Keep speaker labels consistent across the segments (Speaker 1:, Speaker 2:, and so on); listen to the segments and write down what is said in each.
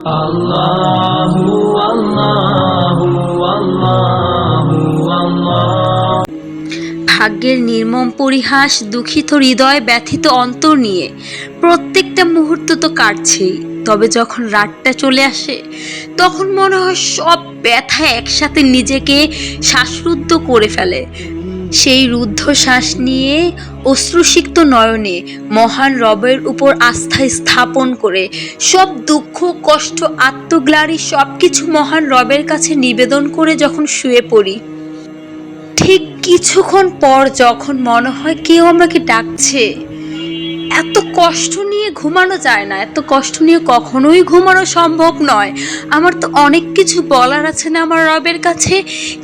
Speaker 1: আল্লাহু আল্লাহু আল্লাহু আল্লাহ।
Speaker 2: ভাগ্যের নির্মম পরিহাস, দুঃখিত হৃদয়, ব্যথিত অন্তর নিয়ে প্রত্যেকটা মুহূর্ত তো কাটছেই, তবে যখন রাতটা চলে আসে তখন মনে হয় সব ব্যথা একসাথে নিজেকে শ্বাসরুদ্ধ করে ফেলে। সেই রুদ্ধ শ্বাস নিয়ে অশ্রুসিক্ত নয়নে মহান রবের উপর আস্থা স্থাপন করে সব দুঃখ, কষ্ট, আত্মগ্লানি সবকিছু মহান রবের কাছে নিবেদন করে যখন শুয়ে পড়ি, ঠিক কিছুক্ষণ পর যখন মনে হয় কেউ আমাকে ডাকছে, এত কষ্ট নিয়ে ঘুমানো যায় না, এত কষ্ট নিয়ে কখনোই ঘুমানো সম্ভব নয়। আমার তো অনেক কিছু বলার আছে না আমার রবের কাছে।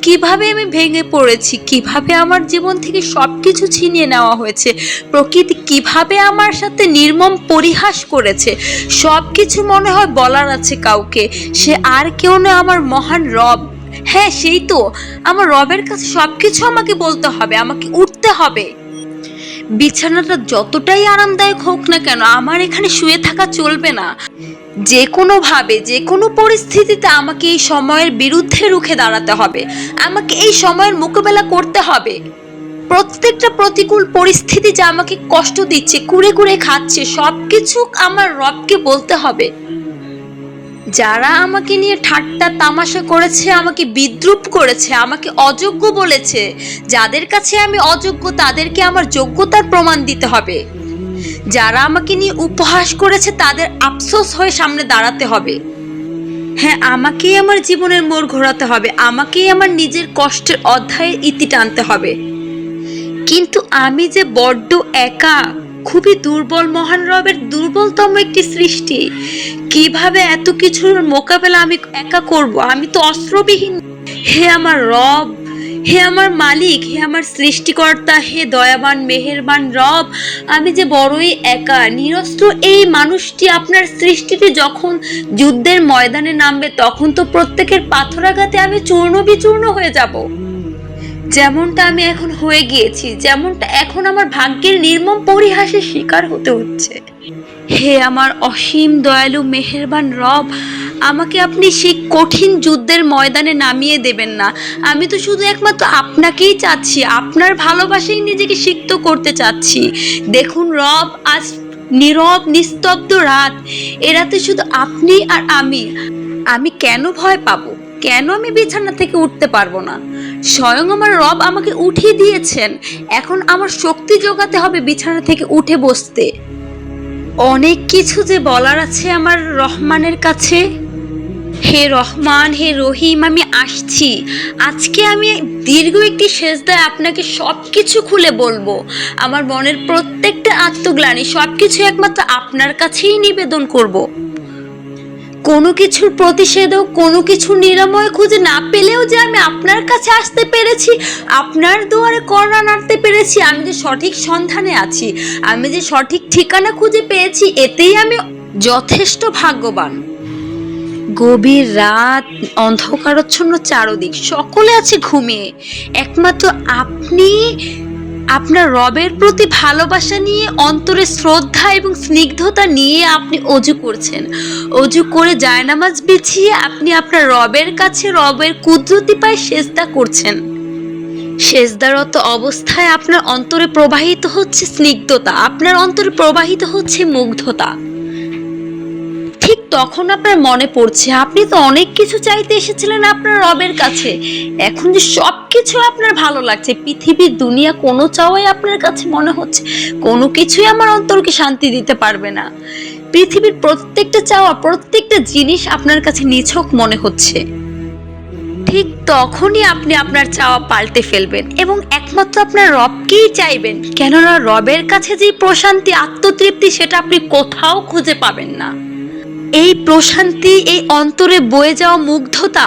Speaker 2: কিভাবে আমি ভেঙে পড়েছি, কিভাবে আমার জীবন থেকে সব কিছু ছিনিয়ে নেওয়া হয়েছে, প্রকৃতি কিভাবে আমার সাথে নির্মম পরিহাস করেছে, সব কিছু মনে হয় বলার আছে কাউকে। সে আর কেউ নয়, আমার মহান রব। হ্যাঁ, সেই তো, আমার রবের কাছে সবকিছু আমাকে বলতে হবে, আমাকে উঠতে হবে। বিছানাটা যতটাই আরামদায়ক হোক না কেন, আমার এখানে শুয়ে থাকা চলবে না। যে কোনোভাবে, যে কোনো পরিস্থিতিতে আমাকে এই সময়ের বিরুদ্ধে রুখে দাঁড়াতে হবে, আমাকে এই সময়ের মোকাবেলা করতে হবে। প্রত্যেকটা প্রতিকূল পরিস্থিতি যা আমাকে কষ্ট দিচ্ছে, কুরে কুরে খাচ্ছে, সবকিছু আমার রবকে বলতে হবে। যারা আমাকে নিয়ে ঠাট্টা তামাশা করেছে, আমাকে বিদ্রূপ করেছে, আমাকে অযোগ্য বলেছে, যাদের কাছে আমি অযোগ্য তাদেরকে আমার যোগ্যতার প্রমাণ দিতে হবে। যারা আমাকে নিয়ে উপহাস করেছে তাদের আফসোস হয়ে সামনে দাঁড়াতে হবে। হ্যাঁ, আমাকেই আমার জীবনের মোড় ঘোরাতে হবে, আমাকেই আমার নিজের কষ্টের অধ্যায়ের ইতি টানতে হবে। কিন্তু আমি যে বড্ড একা, খুবই দুর্বল, মহান রবের দুর্বলতম একটি সৃষ্টি। কিভাবে এত কিছুর মোকাবেলা আমি একা করব? আমি তো অস্ত্রবিহীন। হে আমার রব, হে আমার মালিক, হে আমার সৃষ্টিকর্তা, হে দয়াবান মেহেরবান রব, আমি যে বড়ই একা, নিরস্ত্র। এই মানুষটি, আপনার সৃষ্টিটি যখন যুদ্ধের ময়দানে নামবে তখন তো প্রত্যেকের পাথরাঘাতে আমি চূর্ণ বিচূর্ণ হয়ে যাব, যেমনটা আমি এখন হয়ে গিয়েছি, যেমনটা এখন আমার ভাগ্যের নির্মম পরিহাসের শিকার হতে হচ্ছে। হে আমার অসীম দয়ালু মেহেরবান রব, আমাকে আপনি সেই কঠিন যুদ্ধের ময়দানে নামিয়ে দেবেন না। আমি তো শুধু একমাত্র আপনাকেই চাচ্ছি, আপনার ভালোবাসাই নিজেকে সিক্ত করতে চাচ্ছি। দেখুন রব, আজ নীরব নিস্তব্ধ রাত, এ রাতে শুধু আপনি আর আমি কেন ভয় পাবো? কেন আমি বিছানা থেকে উঠতে পারবো না? স্বয়ং আমার রব আমাকে উঠিয়ে দিয়েছেন, এখন আমার শক্তি যোগাতে হবে বিছানা থেকে উঠে বসতে। অনেক কিছু যে বলার আছে আমার রহমানের কাছে। হে রহমান, হে রহিম, আমি আসছি। আজকে আমি দীর্ঘ একটি সেজদায় আপনাকে সবকিছু খুলে বলবো। আমার মনের প্রত্যেকটা আত্মগ্লানি সবকিছু একমাত্র আপনার কাছেই নিবেদন করব। কোনো কিছুর প্রতিষেধক, কোনো কিছুর নিরাময় খুঁজে না পেলেও যে আমি আপনার কাছে আসতে পেরেছি, আপনার দুয়ারে কড়া নাড়তে পেরেছি, আমি যে সঠিক সন্ধানে আছি, আমি যে সঠিক ঠিকানা খুঁজে পেয়েছি, এতেই আমি যথেষ্ট ভাগ্যবান। গভীর রাত, অন্ধকারাচ্ছন্ন চারদিক, সকলে আছে ঘুমিয়ে। একমাত্র আপনি আপনার রবের প্রতি ভালোবাসা নিয়ে, অন্তরে শ্রদ্ধা এবং স্নিগ্ধতা নিয়ে আপনি অজু করছেন। অজু করে জায়নামাজ বিছিয়ে আপনি আপনার রবের কাছে রবের কুদরতি পায়ে সেজদা করছেন। সেজদারত অবস্থায় আপনার অন্তরে প্রবাহিত হচ্ছে স্নিগ্ধতা, আপনার অন্তরে প্রবাহিত হচ্ছে মুগ্ধতা। ঠিক তখন আপনার মনে পড়ছে আপনি তো অনেক কিছু চাইতে এসেছিলেন আপনার রবের কাছে। এখন যে সবকিছু আপনার ভালো লাগছে, পৃথিবীর দুনিয়া কোনো চাওয়াই আপনার কাছে মনে হচ্ছে কোনো কিছুই আমার অন্তরকে শান্তি দিতে পারবে না। পৃথিবীর প্রত্যেকটা চাওয়া, প্রত্যেকটা জিনিস আপনার কাছে নিছক মনে হচ্ছে। ঠিক তখনই আপনি আপনার চাওয়া পাল্টে ফেলবেন এবং একমাত্র আপনার রবকেই চাইবেন, কেননা রবের কাছে যে প্রশান্তি, আত্মতৃপ্তি, সেটা আপনি কোথাও খুঁজে পাবেন না। এই প্রশান্তি, এই অন্তরে বয়ে যাওয়া মুগ্ধতা,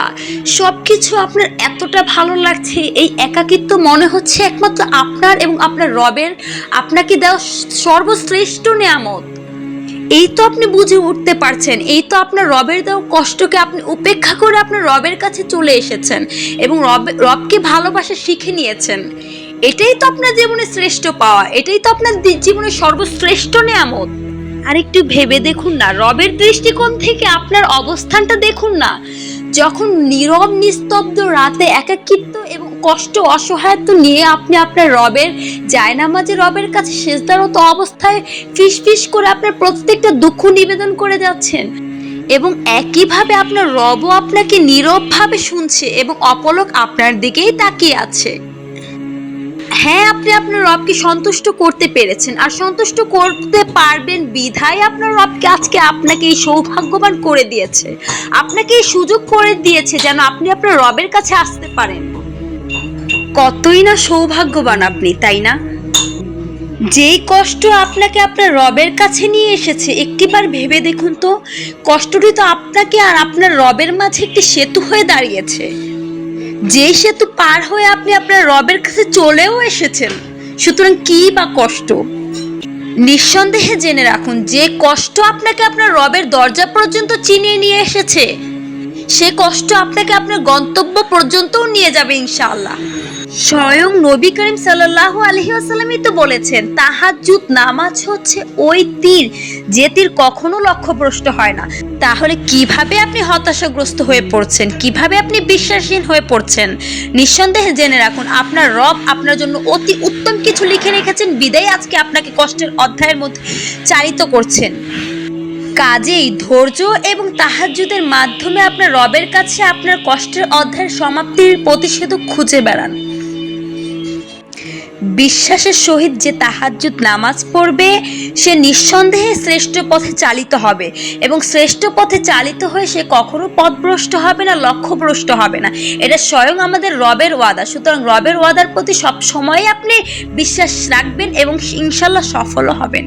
Speaker 2: সবকিছু আপনার এতটা ভালো লাগছে, এই একাকিত্ব মনে হচ্ছে একমাত্র আপনার এবং আপনার রবের আপনাকে দেওয়া সর্বশ্রেষ্ঠ নিয়ামত। এই তো আপনি বুঝে উঠতে পারছেন, এই তো আপনার রবের দেওয়া কষ্টকে আপনি উপেক্ষা করে আপনার রবের কাছে চলে এসেছেন এবং রবকে ভালোবাসা শিখে নিয়েছেন। এটাই তো আপনার জীবনের শ্রেষ্ঠ পাওয়া, এটাই তো আপনার জীবনের সর্বশ্রেষ্ঠ নিয়ামত। আর একটু ভেবে দেখুন না, রবের দৃষ্টিকোণ থেকে আপনার অবস্থানটা দেখুন না। যখন নীরব নিস্তব্ধ রাতে একাকিত্ব এবং কষ্ট অসহায়ত্ব নিয়ে আপনি আপনার রবের জায়নামাজে রবের কাছে সিজদারত অবস্থায় ফিসফিস করে আপনার প্রত্যেকটা দুঃখ নিবেদন করে যাচ্ছেন, এবং একইভাবে আপনার রবও আপনাকে নীরবভাবে শুনছে এবং অপলক আপনার দিকেই তাকিয়ে আছে। হ্যাঁ, আপনি আপনার রবকে সন্তুষ্ট করতে পেরেছেন, আর সন্তুষ্ট করতে পারবেন বিধায় আপনার রবকে আজকে আপনাকে এই সৌভাগ্যবান করে দিয়েছে, আপনাকে এই সুযোগ করে দিয়েছে যেন আপনি আপনার রবের কাছে আসতে পারেন। কতই না সৌভাগ্যবান আপনি, তাই না? যেই কষ্ট আপনাকে আপনার রবের কাছে নিয়ে এসেছে, একটিবার ভেবে দেখুন তো, কষ্টটি তো আপনাকে আর আপনার রবের মাঝে একটি সেতু হয়ে দাঁড়িয়েছে। যেই সেতু পার হয়ে আপনি আপনার রবের কাছে চলেও এসেছেন, সুতরাং কি বা কষ্ট? নিঃসন্দেহে জেনে রাখুন, যে কষ্ট আপনাকে আপনার রবের দরজা পর্যন্ত চিনিয়ে নিয়ে এসেছে, সে কষ্ট আপনাকে আপনার গন্তব্য পর্যন্তও নিয়ে যাবে ইনশাআল্লাহ। স্বয়ং নবী করিম সাল্লাল্লাহু আলাইহি ওয়াসাল্লামই তো বলেছেন, তাহাজ্জুদ নামাজ হচ্ছে ওই তীর যে তীর কখনো লক্ষ্যভ্রষ্ট হয় না। তাহলে কিভাবে আপনি হতাশাগ্রস্ত হয়ে পড়ছেন, কিভাবে আপনি বিশ্বাসহীন হয়ে পড়ছেন? নিঃসন্দেহে জেনে রাখুন, আপনার রব আপনার জন্য অতি উত্তম কিছু লিখে রেখেছেন, বিদায় আজকে আপনাকে কষ্টের অধ্যায়ের মধ্যে চালিত করছেন। কাজেই ধৈর্য এবং তাহাজ্জুদের মাধ্যমে আপনার রবের কাছে আপনার কষ্টের অধ্যায়ের সমাপ্তির প্রতিষেধক খুঁজে বেড়ান। বিশ্বাসের সহিত যে তাহাজ্জুদ নামাজ পড়বে, সে নিঃসন্দেহে শ্রেষ্ঠ পথে চালিত হবে, এবং শ্রেষ্ঠ পথে চালিত হয়ে সে কখনো পথভ্রষ্ট হবে না, লক্ষ্যভ্রষ্ট হবে না। এটা স্বয়ং আমাদের রবের ওয়াদা। সুতরাং রবের ওয়াদার প্রতি সব সময় আপনি বিশ্বাস রাখবেন এবং ইনশাল্লাহ সফল হবেন।